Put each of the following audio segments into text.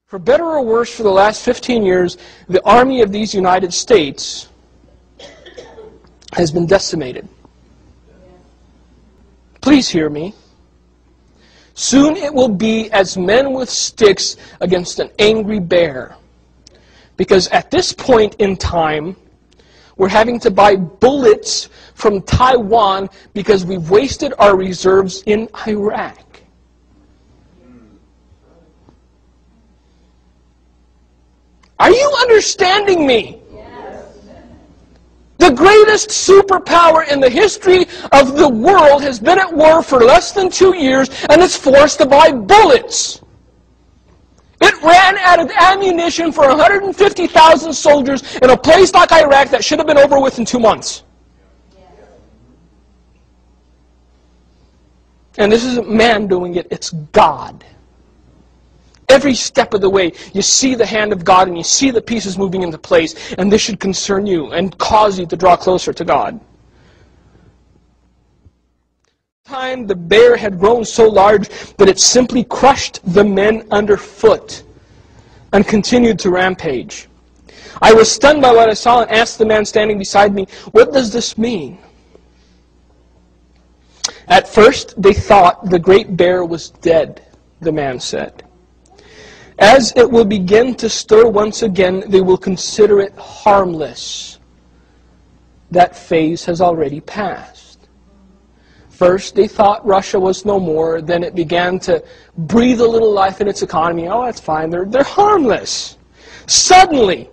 For better or worse, for the last 15 years, the army of these United States has been decimated. Please hear me. Soon it will be as men with sticks against an angry bear. Because at this point in time, we're having to buy bullets from Taiwan because we've wasted our reserves in Iraq. Are you understanding me? Yes. The greatest superpower in the history of the world has been at war for less than 2 years, and it's forced to buy bullets. It ran out of ammunition for 150,000 soldiers in a place like Iraq that should have been over with in 2 months. And this isn't man doing it, it's God. Every step of the way, you see the hand of God and you see the pieces moving into place, and this should concern you and cause you to draw closer to God. The bear had grown so large that it simply crushed the men underfoot and continued to rampage. I was stunned by what I saw and asked the man standing beside me, "What does this mean?" At first, they thought the great bear was dead, the man said. As it will begin to stir once again, they will consider it harmless. That phase has already passed. First, they thought Russia was no more. Then it began to breathe a little life in its economy. Oh, that's fine. They're harmless. Suddenly,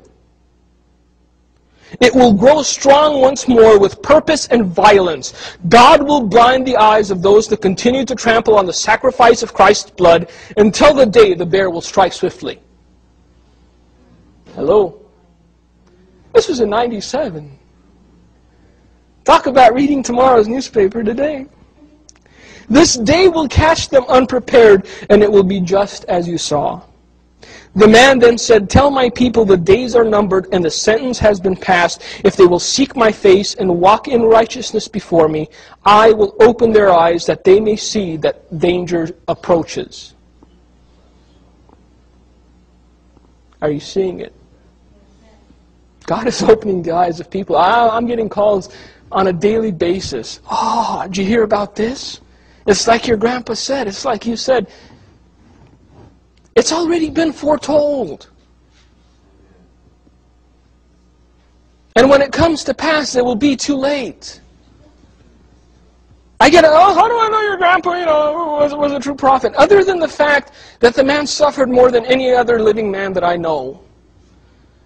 it will grow strong once more with purpose and violence. God will blind the eyes of those that continue to trample on the sacrifice of Christ's blood until the day the bear will strike swiftly. Hello? This was in 97. Talk about reading tomorrow's newspaper today. This day will catch them unprepared, and it will be just as you saw. The man then said, "Tell my people the days are numbered and the sentence has been passed. If they will seek my face and walk in righteousness before me, I will open their eyes that they may see that danger approaches." Are you seeing it? God is opening the eyes of people. I'm getting calls on a daily basis. "Oh, did you hear about this?" It's like your grandpa said. It's like you said. It's already been foretold. And when it comes to pass, it will be too late. I get, "Oh, how do I know your grandpa, was a true prophet?" Other than the fact that the man suffered more than any other living man that I know.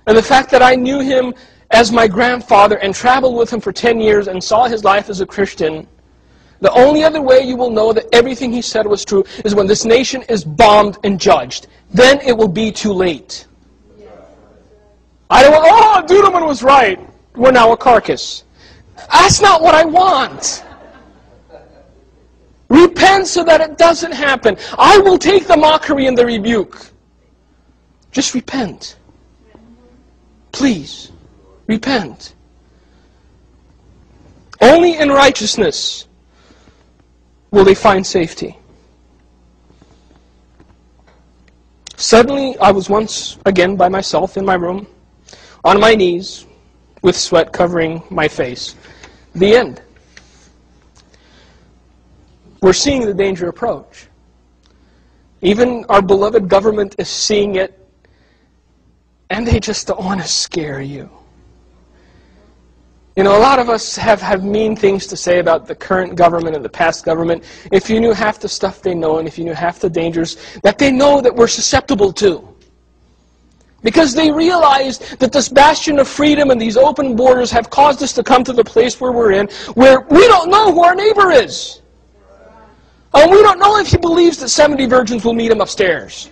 And the fact that I knew him as my grandfather and traveled with him for 10 years and saw his life as a Christian. The only other way you will know that everything he said was true is when this nation is bombed and judged. Then it will be too late. I don't want, "Oh, Duduman was right. We're now a carcass." That's not what I want. Repent so that it doesn't happen. I will take the mockery and the rebuke. Just repent. Please, repent. Only in righteousness will they find safety. Suddenly, I was once again by myself in my room, on my knees, with sweat covering my face. The end. We're seeing the danger approach. Even our beloved government is seeing it, and they just don't want to scare you. A lot of us have mean things to say about the current government and the past government. If you knew half the stuff they know, and if you knew half the dangers that they know that we're susceptible to. Because they realize that this bastion of freedom and these open borders have caused us to come to the place where we're in, where we don't know who our neighbor is. And we don't know if he believes that 70 virgins will meet him upstairs.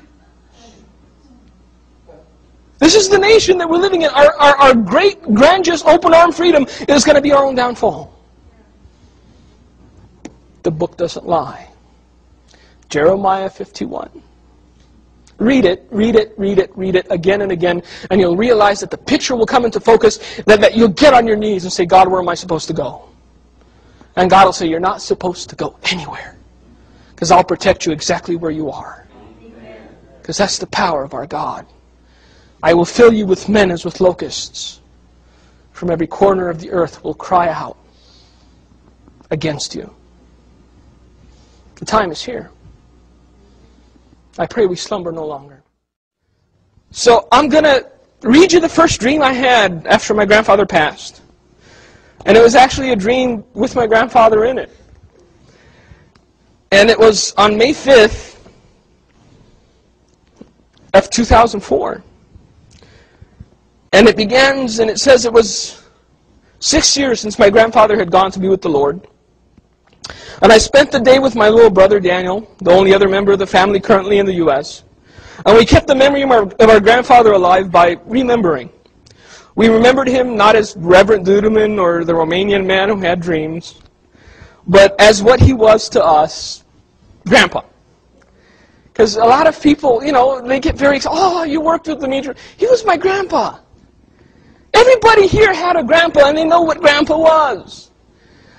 This is the nation that we're living in. Our great, grandiose, open-armed freedom is going to be our own downfall. The book doesn't lie. Jeremiah 51. Read it, read it, read it, read it again and again, and you'll realize that the picture will come into focus, that you'll get on your knees and say, "God, where am I supposed to go?" And God will say, "You're not supposed to go anywhere, because I'll protect you exactly where you are." Because that's the power of our God. I will fill you with men as with locusts. From every corner of the earth will cry out against you. The time is here. I pray we slumber no longer. So I'm going to read you the first dream I had after my grandfather passed. And it was actually a dream with my grandfather in it. And it was on May 5th of 2004. And it begins, and it says it was 6 years since my grandfather had gone to be with the Lord. And I spent the day with my little brother Daniel, the only other member of the family currently in the U.S. And we kept the memory of our grandfather alive by remembering. We remembered him not as Reverend Duduman or the Romanian man who had dreams, but as what he was to us, Grandpa. Because a lot of people, they get very excited. Oh, you worked with Dumitri. He was my grandpa. Everybody here had a grandpa, and they know what grandpa was.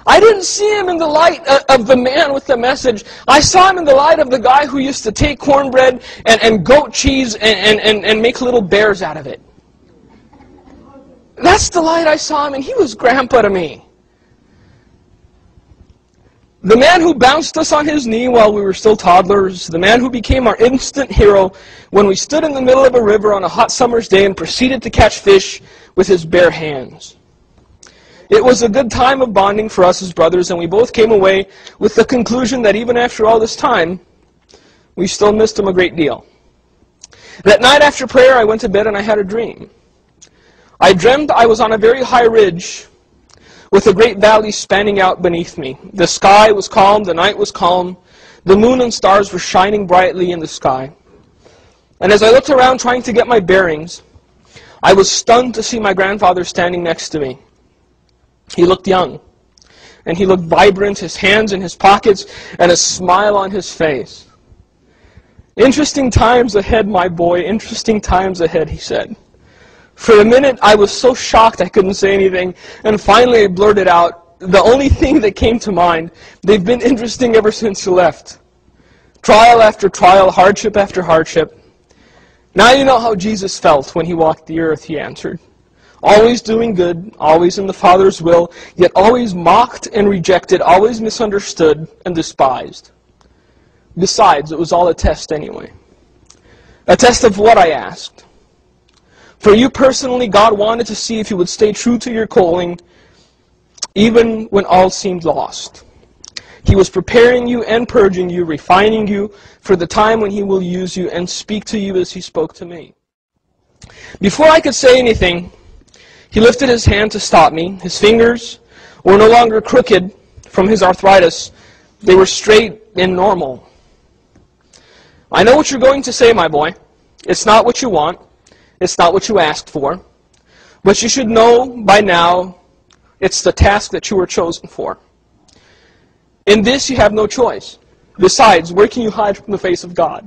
I didn't see him in the light of the man with the message. I saw him in the light of the guy who used to take cornbread and goat cheese and make little bears out of it. That's the light I saw him in. He was grandpa to me. The man who bounced us on his knee while we were still toddlers. The man who became our instant hero when we stood in the middle of a river on a hot summer's day and proceeded to catch fish with his bare hands. It was a good time of bonding for us as brothers, and we both came away with the conclusion that even after all this time, we still missed him a great deal. That night after prayer, I went to bed and I had a dream. I dreamed I was on a very high ridge with a great valley spanning out beneath me. The sky was calm, the night was calm, the moon and stars were shining brightly in the sky. And as I looked around trying to get my bearings, I was stunned to see my grandfather standing next to me. He looked young, and he looked vibrant, his hands in his pockets, and a smile on his face. Interesting times ahead, my boy, interesting times ahead, he said. For a minute, I was so shocked I couldn't say anything, and finally I blurted out the only thing that came to mind. They've been interesting ever since you left. Trial after trial, hardship after hardship. Now you know how Jesus felt when he walked the earth, he answered. Always doing good, always in the Father's will, yet always mocked and rejected, always misunderstood and despised. Besides, it was all a test anyway. A test of what, I asked. For you personally, God wanted to see if you would stay true to your calling, even when all seemed lost. He was preparing you and purging you, refining you for the time when He will use you and speak to you as He spoke to me. Before I could say anything, He lifted His hand to stop me. His fingers were no longer crooked from his arthritis. They were straight and normal. I know what you're going to say, my boy. It's not what you want. It's not what you asked for. But you should know by now it's the task that you were chosen for. In this you have no choice. Besides, where can you hide from the face of God?